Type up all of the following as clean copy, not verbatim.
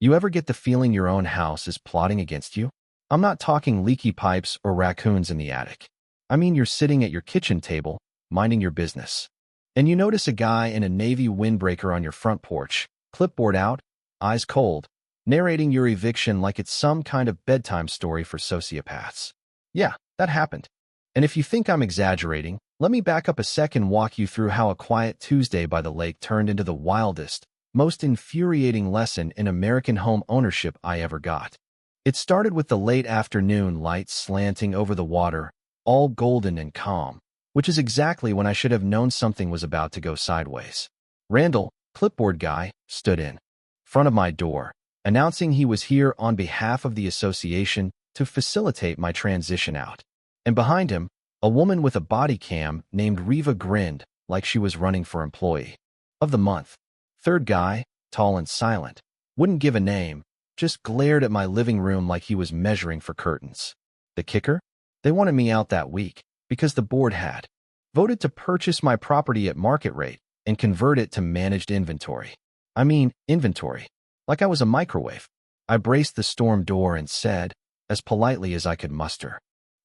You ever get the feeling your own house is plotting against you? I'm not talking leaky pipes or raccoons in the attic. I mean you're sitting at your kitchen table, minding your business, and you notice a guy in a navy windbreaker on your front porch, clipboard out, eyes cold, narrating your eviction like it's some kind of bedtime story for sociopaths. Yeah, that happened. And if you think I'm exaggerating, let me back up a sec and walk you through how a quiet Tuesday by the lake turned into the wildest, most infuriating lesson in American home ownership I ever got. It started with the late afternoon light slanting over the water, all golden and calm, which is exactly when I should have known something was about to go sideways. Randall, clipboard guy, stood in front of my door, announcing he was here on behalf of the association to facilitate my transition out. And behind him, a woman with a body cam named Riva grinned like she was running for Employee of the Month. Third guy, tall and silent, wouldn't give a name, just glared at my living room like he was measuring for curtains. The kicker? They wanted me out that week because the board had voted to purchase my property at market rate and convert it to managed inventory. I mean, inventory. Like I was a microwave. I braced the storm door and said, as politely as I could muster,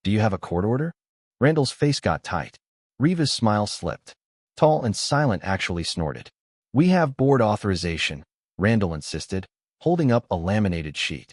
"Do you have a court order?" Randall's face got tight. Riva's smile slipped. Tall and silent actually snorted. "We have board authorization," Randall insisted, holding up a laminated sheet.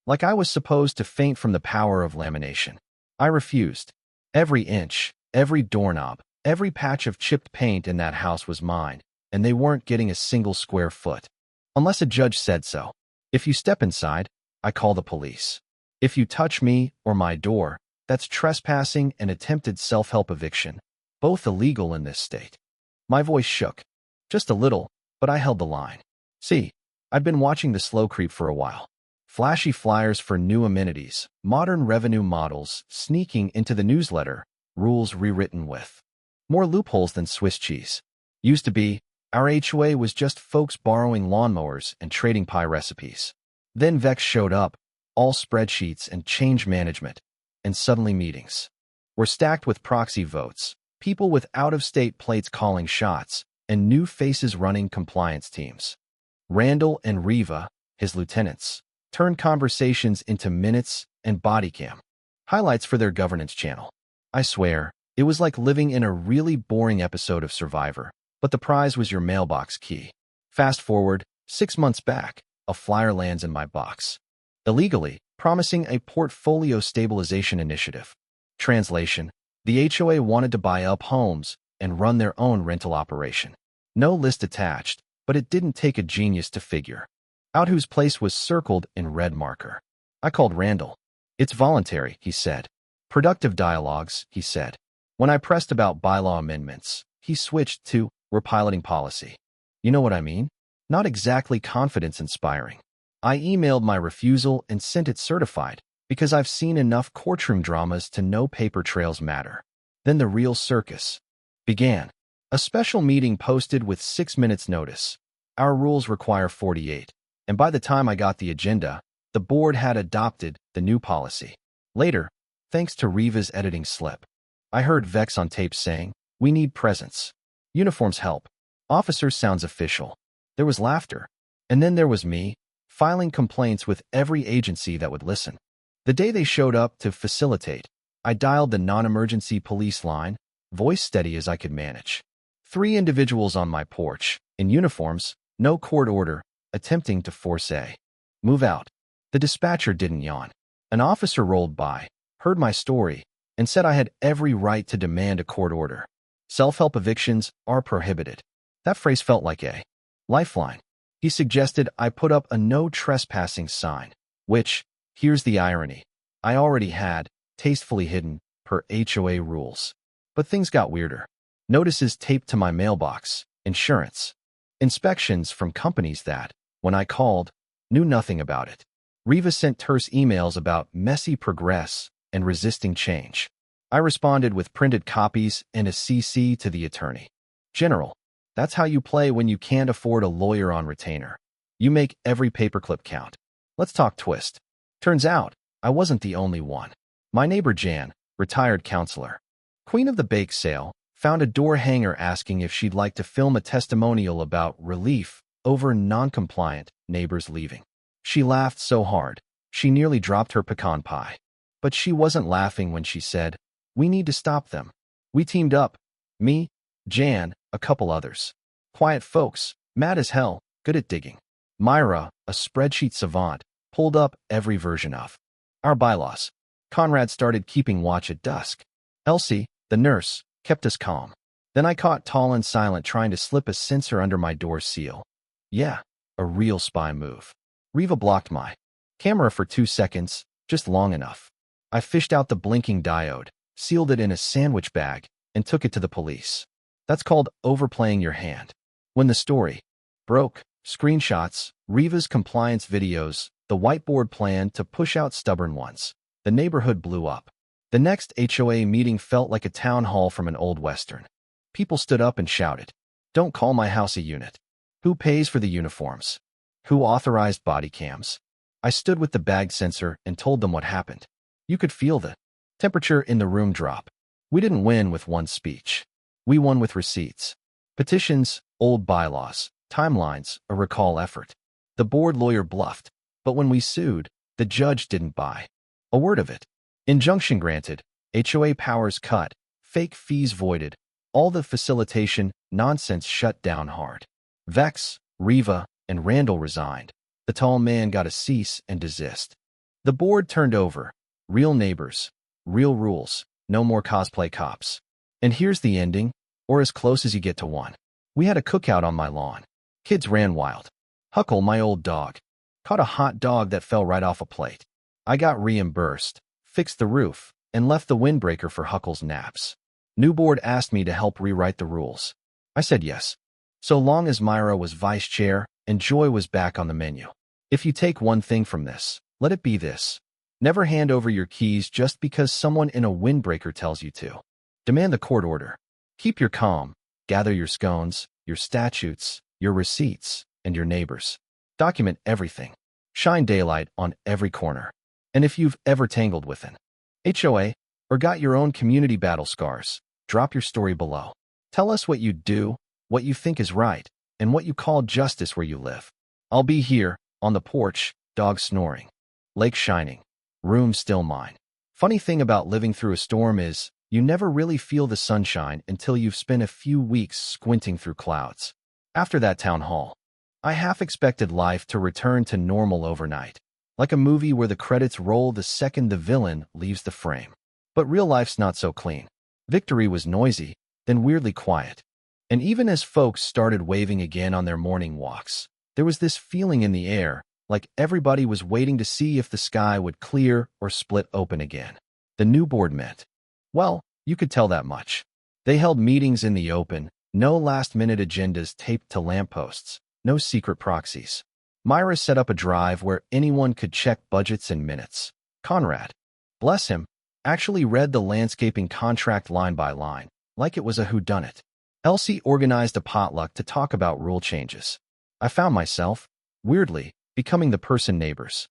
Like I was supposed to faint from the power of lamination. I refused. Every inch, every doorknob, every patch of chipped paint in that house was mine, and they weren't getting a single square foot. Unless a judge said so. If you step inside, I call the police. If you touch me or my door, that's trespassing and attempted self-help eviction, both illegal in this state. My voice shook. Just a little, but I held the line. See, I'd been watching the slow creep for a while. Flashy flyers for new amenities, modern revenue models sneaking into the newsletter, rules rewritten with more loopholes than Swiss cheese. Used to be, our HOA was just folks borrowing lawnmowers and trading pie recipes. Then Vex showed up, all spreadsheets and change management, and suddenly meetings were stacked with proxy votes, people with out-of-state plates calling shots, and new faces running compliance teams. Randall and Riva, his lieutenants, turned conversations into minutes and bodycam highlights for their governance channel. I swear, it was like living in a really boring episode of Survivor, but the prize was your mailbox key. Fast forward, 6 months back, a flyer lands in my box. Illegally, promising a portfolio stabilization initiative. Translation: the HOA wanted to buy up homes and run their own rental operation. No list attached, but it didn't take a genius to figure out whose place was circled in red marker. I called Randall. "It's voluntary," he said. "Productive dialogues," he said. When I pressed about bylaw amendments, he switched to, "We're piloting policy." You know what I mean? Not exactly confidence-inspiring. I emailed my refusal and sent it certified, because I've seen enough courtroom dramas to know paper trails matter. Then the real circus began. A special meeting posted with 6 minutes notice. Our rules require 48. And by the time I got the agenda, the board had adopted the new policy. Later, thanks to Riva's editing slip, I heard Vex on tape saying, "We need presence. Uniforms help. Officers sounds official." There was laughter. And then there was me, filing complaints with every agency that would listen. The day they showed up to facilitate, I dialed the non-emergency police line, voice steady as I could manage. 3 individuals on my porch, in uniforms, no court order, attempting to force a move out. The dispatcher didn't yawn. An officer rolled by, heard my story, and said I had every right to demand a court order. Self-help evictions are prohibited. That phrase felt like a lifeline. He suggested I put up a no trespassing sign, which, here's the irony, I already had, tastefully hidden, per HOA rules. But things got weirder. Notices taped to my mailbox, insurance, inspections from companies that, when I called, knew nothing about it. Riva sent terse emails about messy progress and resisting change. I responded with printed copies and a CC to the attorney general. That's how you play when you can't afford a lawyer on retainer. You make every paperclip count. Let's talk twist. Turns out, I wasn't the only one. My neighbor Jan, retired counselor, queen of the bake sale, found a door hanger asking if she'd like to film a testimonial about relief over non-compliant neighbors leaving. She laughed so hard, she nearly dropped her pecan pie. But she wasn't laughing when she said, "We need to stop them." We teamed up. Me, Jan, a couple others. Quiet folks, mad as hell, good at digging. Myra, a spreadsheet savant, pulled up every version of our bylaws. Conrad started keeping watch at dusk. Elsie, the nurse, kept us calm. Then I caught Tall and Silent trying to slip a sensor under my door seal. Yeah, a real spy move. Riva blocked my camera for 2 seconds, just long enough. I fished out the blinking diode, sealed it in a sandwich bag, and took it to the police. That's called overplaying your hand. When the story broke, screenshots, Riva's compliance videos, the whiteboard plan to push out stubborn ones, the neighborhood blew up. The next HOA meeting felt like a town hall from an old western. People stood up and shouted, "Don't call my house a unit. Who pays for the uniforms? Who authorized body cams?" I stood with the bag sensor and told them what happened. You could feel the temperature in the room drop. We didn't win with one speech. We won with receipts. Petitions, old bylaws, timelines, a recall effort. The board lawyer bluffed, but when we sued, the judge didn't buy a word of it. Injunction granted, HOA powers cut, fake fees voided, all the facilitation nonsense shut down hard. Vex, Riva, and Randall resigned. The tall man got a cease and desist. The board turned over. Real neighbors, real rules, no more cosplay cops. And here's the ending, or as close as you get to one. We had a cookout on my lawn. Kids ran wild. Huckle, my old dog, caught a hot dog that fell right off a plate. I got reimbursed, fixed the roof, and left the windbreaker for Huckle's naps. New board asked me to help rewrite the rules. I said yes, so long as Myra was vice chair and joy was back on the menu. If you take one thing from this, let it be this. Never hand over your keys just because someone in a windbreaker tells you to. Demand the court order. Keep your calm. Gather your scones, your statutes, your receipts, and your neighbors. Document everything. Shine daylight on every corner. And if you've ever tangled with an HOA or got your own community battle scars, drop your story below. Tell us what you do, what you think is right, and what you call justice where you live. I'll be here, on the porch, dog snoring, lake shining, room still mine. Funny thing about living through a storm is, you never really feel the sunshine until you've spent a few weeks squinting through clouds. After that town hall, I half expected life to return to normal overnight, like a movie where the credits roll the second the villain leaves the frame. But real life's not so clean. Victory was noisy, then weirdly quiet. And even as folks started waving again on their morning walks, there was this feeling in the air, like everybody was waiting to see if the sky would clear or split open again. The new board met. Well, you could tell that much. They held meetings in the open, no last-minute agendas taped to lampposts, no secret proxies. Myra set up a drive where anyone could check budgets in minutes. Conrad, bless him, actually read the landscaping contract line by line, like it was a whodunit. Elsie organized a potluck to talk about rule changes. I found myself, weirdly, becoming the person neighbors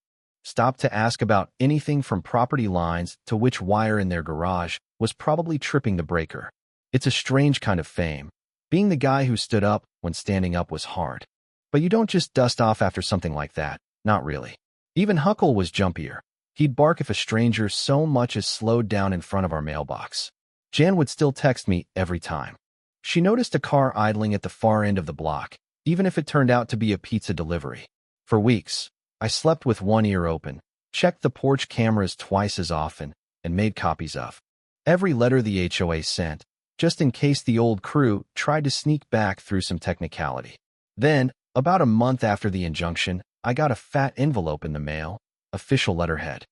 stopped to ask about anything from property lines to which wire in their garage was probably tripping the breaker. It's a strange kind of fame. Being the guy who stood up when standing up was hard. But you don't just dust off after something like that, not really. Even Huckle was jumpier. He'd bark if a stranger so much as slowed down in front of our mailbox. Jan would still text me every time. She noticed a car idling at the far end of the block, even if it turned out to be a pizza delivery. For weeks, I slept with one ear open, checked the porch cameras twice as often, and made copies of every letter the HOA sent, just in case the old crew tried to sneak back through some technicality. Then, about a month after the injunction, I got a fat envelope in the mail, official letterhead,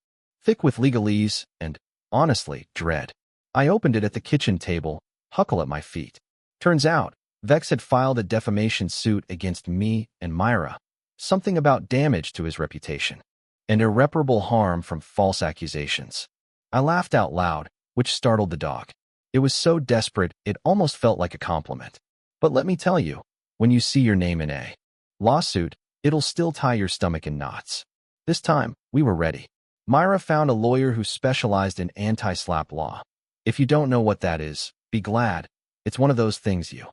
thick with legalese and, honestly, dread. I opened it at the kitchen table, Huckle at my feet. Turns out, Vex had filed a defamation suit against me and Myra. Something about damage to his reputation, and irreparable harm from false accusations. I laughed out loud, which startled the dog. It was so desperate, it almost felt like a compliment. But let me tell you, when you see your name in a lawsuit, it'll still tie your stomach in knots. This time, we were ready. Myra found a lawyer who specialized in anti-slap law. If you don't know what that is, be glad. It's one of those things you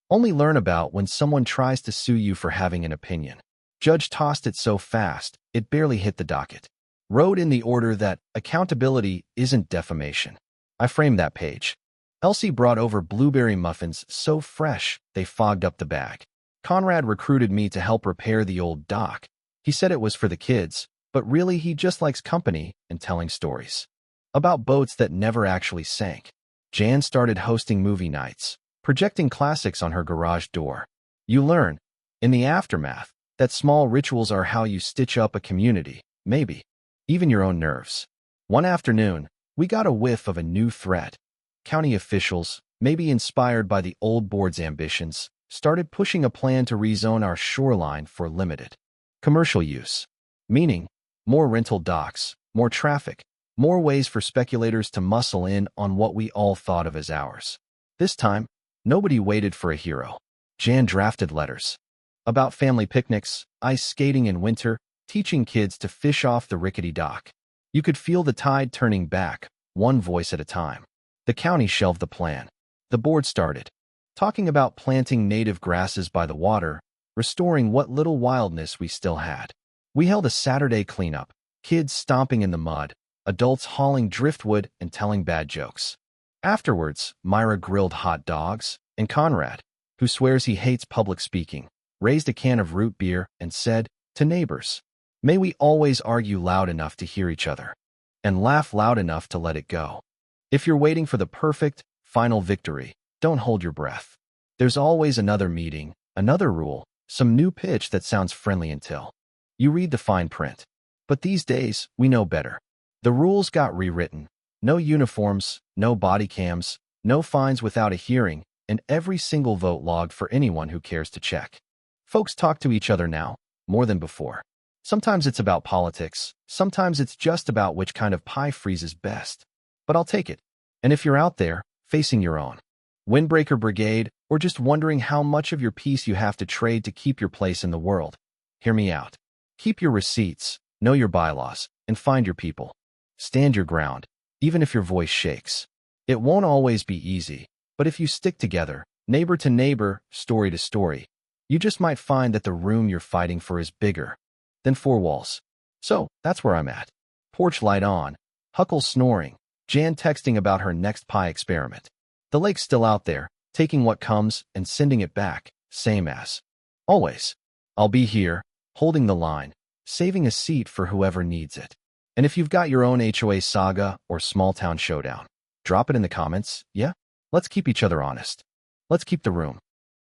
only learn about when someone tries to sue you for having an opinion. Judge tossed it so fast, it barely hit the docket. Wrote in the order that accountability isn't defamation. I framed that page. Elsie brought over blueberry muffins so fresh they fogged up the bag. Conrad recruited me to help repair the old dock. He said it was for the kids, but really he just likes company and telling stories about boats that never actually sank. Jan started hosting movie nights, projecting classics on her garage door. You learn, in the aftermath, that small rituals are how you stitch up a community, maybe even your own nerves. One afternoon, we got a whiff of a new threat. County officials, maybe inspired by the old board's ambitions, started pushing a plan to rezone our shoreline for limited commercial use, meaning more rental docks, more traffic, more ways for speculators to muscle in on what we all thought of as ours. This time, nobody waited for a hero. Jan drafted letters about family picnics, ice skating in winter, teaching kids to fish off the rickety dock. You could feel the tide turning back, one voice at a time. The county shelved the plan. The board started talking about planting native grasses by the water, restoring what little wildness we still had. We held a Saturday cleanup, kids stomping in the mud, adults hauling driftwood and telling bad jokes. Afterwards, Myra grilled hot dogs, and Conrad, who swears he hates public speaking, raised a can of root beer and said, to neighbors, may we always argue loud enough to hear each other, and laugh loud enough to let it go. If you're waiting for the perfect, final victory, don't hold your breath. There's always another meeting, another rule, some new pitch that sounds friendly until you read the fine print. But these days, we know better. The rules got rewritten. No uniforms, no body cams, no fines without a hearing, and every single vote logged for anyone who cares to check. Folks talk to each other now, more than before. Sometimes it's about politics, sometimes it's just about which kind of pie freezes best. But I'll take it. And if you're out there, facing your own windbreaker brigade, or just wondering how much of your peace you have to trade to keep your place in the world, hear me out. Keep your receipts, know your bylaws, and find your people. Stand your ground, even if your voice shakes. It won't always be easy, but if you stick together, neighbor to neighbor, story to story, you just might find that the room you're fighting for is bigger than four walls. So, that's where I'm at. Porch light on, Huckle snoring, Jan texting about her next pie experiment. The lake's still out there, taking what comes and sending it back, same as always. I'll be here, holding the line, saving a seat for whoever needs it. And if you've got your own HOA saga or small town showdown, drop it in the comments, yeah? Let's keep each other honest. Let's keep the room